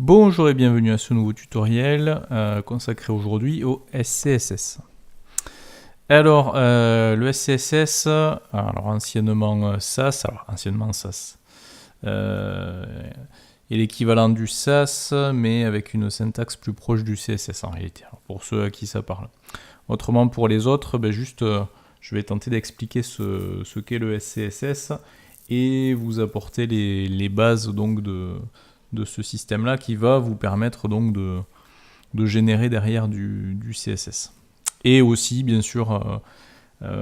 Bonjour et bienvenue à ce nouveau tutoriel consacré aujourd'hui au SCSS. Alors, le SCSS, alors anciennement SAS, est l'équivalent du SAS, mais avec une syntaxe plus proche du CSS en réalité, alors, pour ceux à qui ça parle. Autrement, pour les autres, je vais tenter d'expliquer ce qu'est le SCSS et vous apporter les bases donc de ce système-là qui va vous permettre donc de générer derrière du CSS. Et aussi, bien sûr, on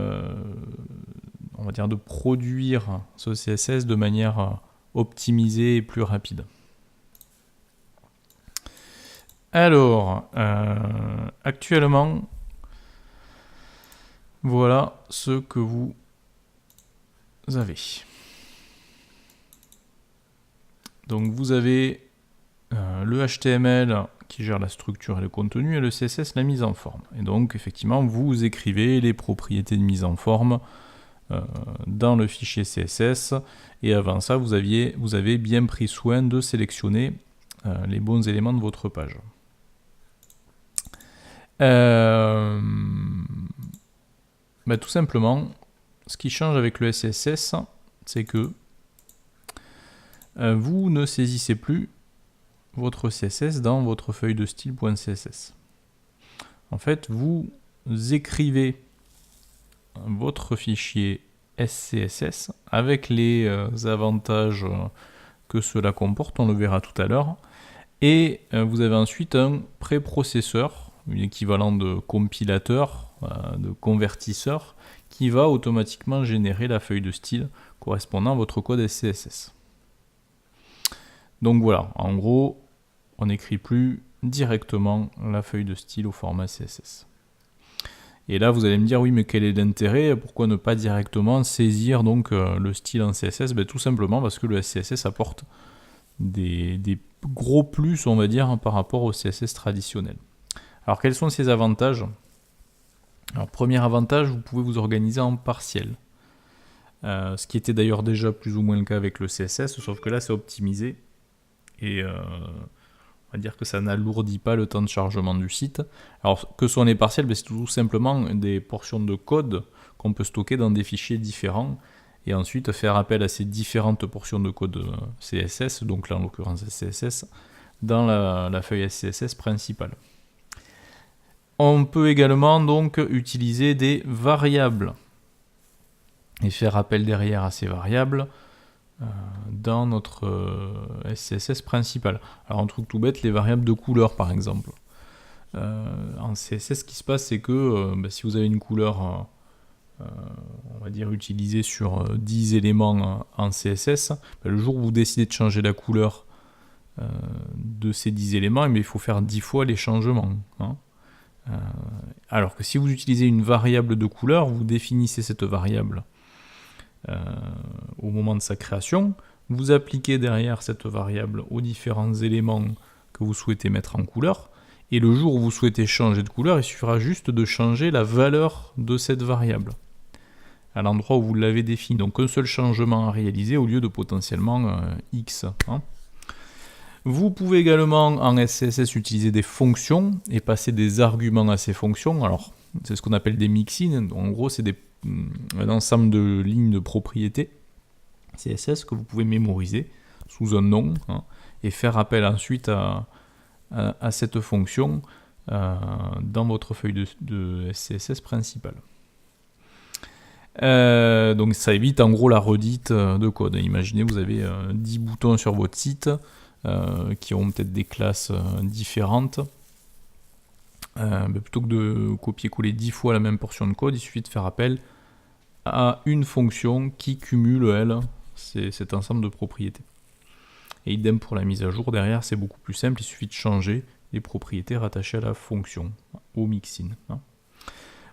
va dire de produire ce CSS de manière optimisée et plus rapide. Alors, actuellement, voilà ce que vous avez. Donc vous avez le HTML qui gère la structure et le contenu et le CSS la mise en forme. Et donc effectivement vous écrivez les propriétés de mise en forme dans le fichier CSS et avant ça vous avez bien pris soin de sélectionner les bons éléments de votre page. Tout simplement, ce qui change avec le SCSS, c'est que vous ne saisissez plus votre CSS dans votre feuille de style.css. En fait, vous écrivez votre fichier SCSS avec les avantages que cela comporte, on le verra tout à l'heure, et vous avez ensuite un préprocesseur, un équivalent de compilateur, de convertisseur, qui va automatiquement générer la feuille de style correspondant à votre code SCSS. Donc voilà, en gros, on n'écrit plus directement la feuille de style au format CSS. Et là, vous allez me dire, oui, mais quel est l'intérêt? Pourquoi ne pas directement saisir donc le style en CSS? Tout simplement parce que le SCSS apporte des gros plus, on va dire, par rapport au CSS traditionnel. Alors, quels sont ces avantages? Alors, premier avantage, vous pouvez vous organiser en partiel. Ce qui était d'ailleurs déjà plus ou moins le cas avec le CSS, sauf que là, c'est optimisé. Et on va dire que ça n'alourdit pas le temps de chargement du site. Alors, que sont les partiels? C'est tout simplement des portions de code qu'on peut stocker dans des fichiers différents et ensuite faire appel à ces différentes portions de code CSS, donc là en l'occurrence CSS, dans la feuille SCSS principale. On peut également donc utiliser des variables et faire appel derrière à ces variables dans notre SCSS principal. Alors un truc tout bête, les variables de couleur par exemple. En CSS, ce qui se passe, c'est que si vous avez une couleur, on va dire, utilisée sur 10 éléments en CSS, le jour où vous décidez de changer la couleur de ces 10 éléments, il faut faire 10 fois les changements. Alors que si vous utilisez une variable de couleur, vous définissez cette variable au moment de sa création, vous appliquez derrière cette variable aux différents éléments que vous souhaitez mettre en couleur, et le jour où vous souhaitez changer de couleur, il suffira juste de changer la valeur de cette variable à l'endroit où vous l'avez définie. Donc un seul changement à réaliser au lieu de potentiellement X. Vous pouvez également en SCSS utiliser des fonctions et passer des arguments à ces fonctions. Alors c'est ce qu'on appelle des mixins. En gros, c'est un ensemble de lignes de propriétés CSS que vous pouvez mémoriser sous un nom et faire appel ensuite à cette fonction dans votre feuille de SCSS principale. Donc ça évite en gros la redite de code. Imaginez vous avez 10 boutons sur votre site qui ont peut-être des classes différentes. Plutôt que de copier-coller 10 fois la même portion de code, il suffit de faire appel à une fonction qui cumule, elle, cet ensemble de propriétés. Et idem pour la mise à jour, derrière c'est beaucoup plus simple, il suffit de changer les propriétés rattachées à la fonction, au mixin.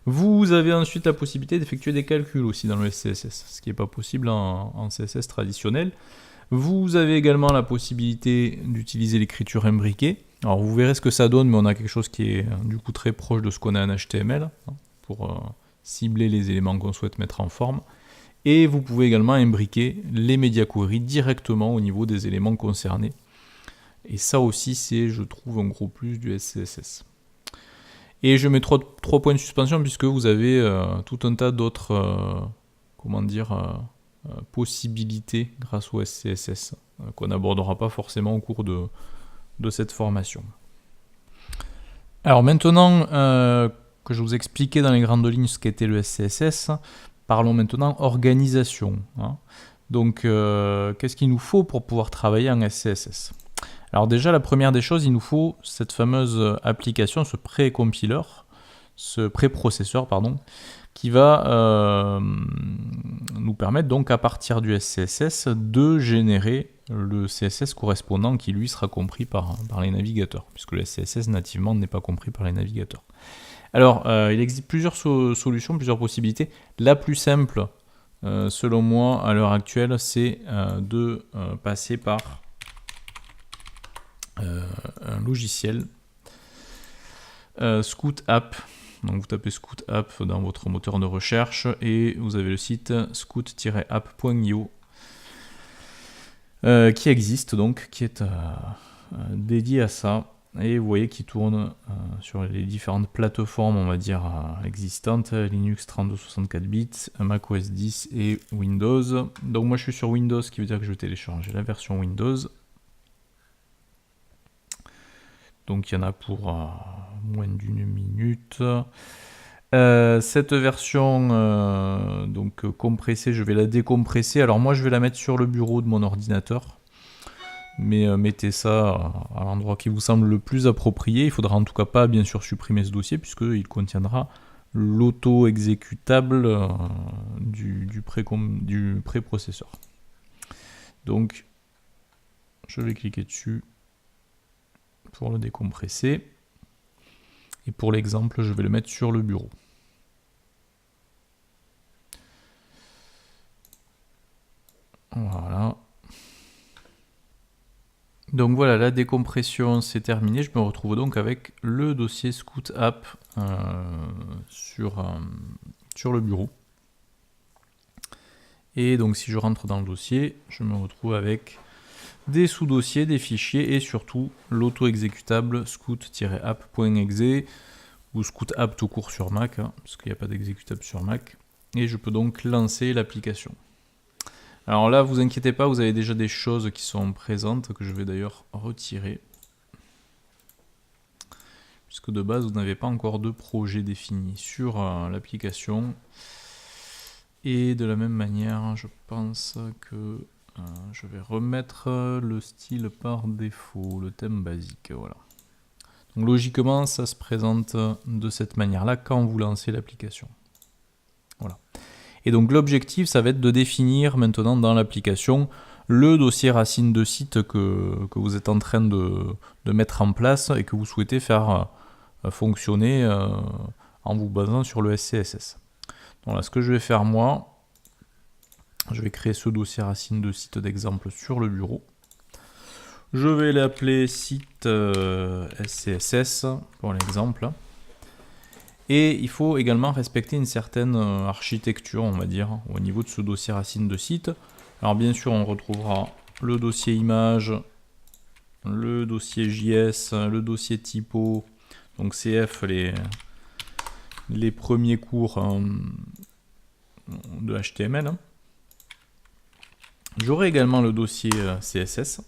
Vous avez ensuite la possibilité d'effectuer des calculs aussi dans le SCSS, ce qui n'est pas possible en CSS traditionnel. Vous avez également la possibilité d'utiliser l'écriture imbriquée. Alors vous verrez ce que ça donne, mais on a quelque chose qui est du coup très proche de ce qu'on a en HTML, pour cibler les éléments qu'on souhaite mettre en forme. Et vous pouvez également imbriquer les media queries directement au niveau des éléments concernés. Et ça aussi, c'est, je trouve, un gros plus du SCSS. Et je mets 3 points de suspension puisque vous avez tout un tas d'autres possibilités grâce au SCSS qu'on n'abordera pas forcément au cours de cette formation. Alors maintenant que je vous expliquais dans les grandes lignes ce qu'était le SCSS, parlons maintenant organisation. Donc qu'est-ce qu'il nous faut pour pouvoir travailler en SCSS ? Alors déjà, la première des choses, il nous faut cette fameuse application, ce préprocesseur, qui va nous permettre donc à partir du SCSS de générer le CSS correspondant qui lui sera compris par les navigateurs, puisque le SCSS nativement n'est pas compris par les navigateurs. Alors, il existe plusieurs solutions, plusieurs possibilités. La plus simple, selon moi, à l'heure actuelle, c'est de passer par un logiciel Scout App. Donc vous tapez Scout App dans votre moteur de recherche et vous avez le site scout-app.io qui existe donc, qui est dédié à ça. Et vous voyez qu'il tourne sur les différentes plateformes, on va dire, existantes, Linux 3264 bits, Mac OS 10 et Windows. Donc moi je suis sur Windows, ce qui veut dire que je vais télécharger la version Windows. Donc il y en a pour moins d'une minute. Cette version donc compressée, je vais la décompresser. Alors moi je vais la mettre sur le bureau de mon ordinateur. Mais mettez ça à l'endroit qui vous semble le plus approprié. Il ne faudra en tout cas pas bien sûr supprimer ce dossier puisqu'il contiendra l'auto-exécutable du préprocesseur. Donc je vais cliquer dessus pour le décompresser. Et pour l'exemple, je vais le mettre sur le bureau. Voilà. Donc voilà, la décompression c'est terminé. Je me retrouve donc avec le dossier Scout App sur le bureau. Et donc si je rentre dans le dossier, je me retrouve avec des sous-dossiers, des fichiers et surtout l'auto-exécutable scout-app.exe ou Scout App tout court sur Mac, parce qu'il n'y a pas d'exécutable sur Mac. Et je peux donc lancer l'application. Alors là, vous inquiétez pas, vous avez déjà des choses qui sont présentes, que je vais d'ailleurs retirer. Puisque de base, vous n'avez pas encore de projet défini sur l'application. Et de la même manière, je pense que je vais remettre le style par défaut, le thème basique, voilà. Donc logiquement, ça se présente de cette manière-là quand vous lancez l'application. Voilà. Et donc l'objectif, ça va être de définir maintenant dans l'application le dossier racine de site que vous êtes en train de mettre en place et que vous souhaitez faire fonctionner en vous basant sur le SCSS. Donc là, ce que je vais faire moi, je vais créer ce dossier racine de site d'exemple sur le bureau. Je vais l'appeler site SCSS pour l'exemple. Et il faut également respecter une certaine architecture, on va dire, au niveau de ce dossier racine de site. Alors bien sûr, on retrouvera le dossier image, le dossier JS, le dossier typo, donc CF, les premiers cours de HTML. J'aurai également le dossier CSS,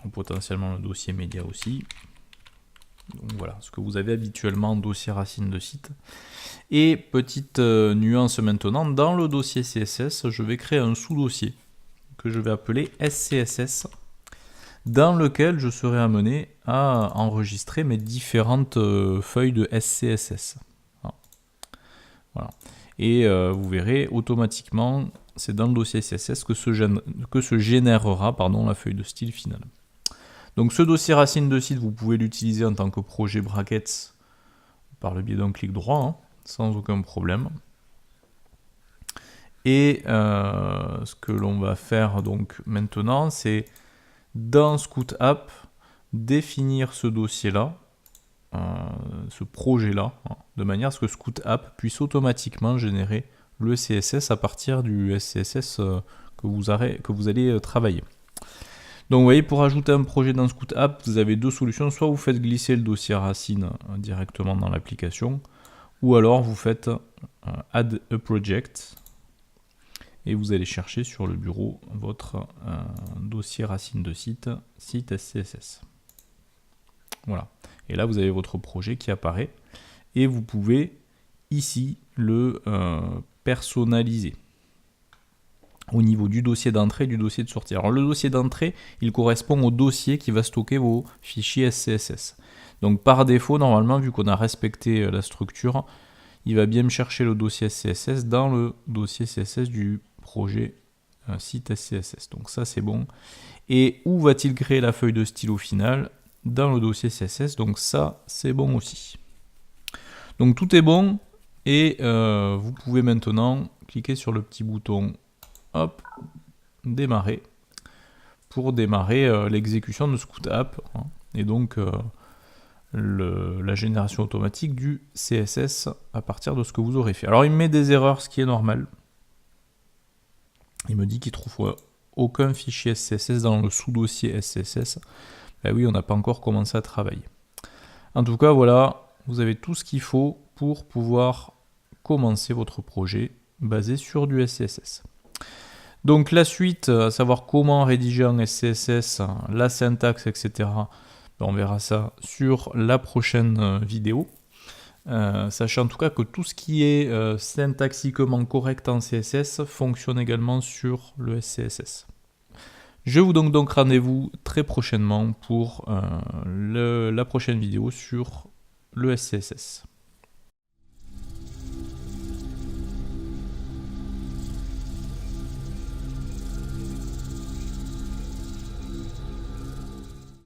ou potentiellement le dossier média aussi. Donc voilà, ce que vous avez habituellement en dossier racine de site. Et petite nuance maintenant, dans le dossier CSS, je vais créer un sous-dossier que je vais appeler SCSS, dans lequel je serai amené à enregistrer mes différentes feuilles de SCSS. Voilà. Et vous verrez automatiquement, c'est dans le dossier CSS que se générera la feuille de style finale. Donc ce dossier racine de site, vous pouvez l'utiliser en tant que projet brackets par le biais d'un clic droit, sans aucun problème. Et ce que l'on va faire donc maintenant, c'est dans Scout App, définir ce dossier-là, ce projet-là, de manière à ce que Scout App puisse automatiquement générer le CSS à partir du SCSS que vous allez travailler. Donc vous voyez, pour ajouter un projet dans Scout App, vous avez deux solutions. Soit vous faites glisser le dossier racine directement dans l'application, ou alors vous faites Add a Project et vous allez chercher sur le bureau votre dossier racine de site SCSS. Voilà. Et là, vous avez votre projet qui apparaît et vous pouvez ici le personnaliser au niveau du dossier d'entrée et du dossier de sortie. Alors le dossier d'entrée, il correspond au dossier qui va stocker vos fichiers SCSS. Donc par défaut, normalement, vu qu'on a respecté la structure, il va bien me chercher le dossier SCSS dans le dossier CSS du projet site SCSS. Donc ça, c'est bon. Et où va-t-il créer la feuille de style au final? Dans le dossier CSS. Donc ça, c'est bon aussi. Donc tout est bon. Et vous pouvez maintenant cliquer sur le petit bouton hop, démarrer, pour démarrer l'exécution de Scout App, hein, et donc la génération automatique du CSS à partir de ce que vous aurez fait. Alors il me met des erreurs, ce qui est normal. Il me dit qu'il ne trouve aucun fichier SCSS dans le sous-dossier SCSS. Ben oui, on n'a pas encore commencé à travailler. En tout cas, voilà, vous avez tout ce qu'il faut pour pouvoir commencer votre projet basé sur du SCSS. Donc la suite, à savoir comment rédiger en SCSS, la syntaxe, etc. On verra ça sur la prochaine vidéo. Sachez en tout cas que tout ce qui est syntaxiquement correct en CSS fonctionne également sur le SCSS. Je vous donne donc rendez-vous très prochainement pour la prochaine vidéo sur le SCSS.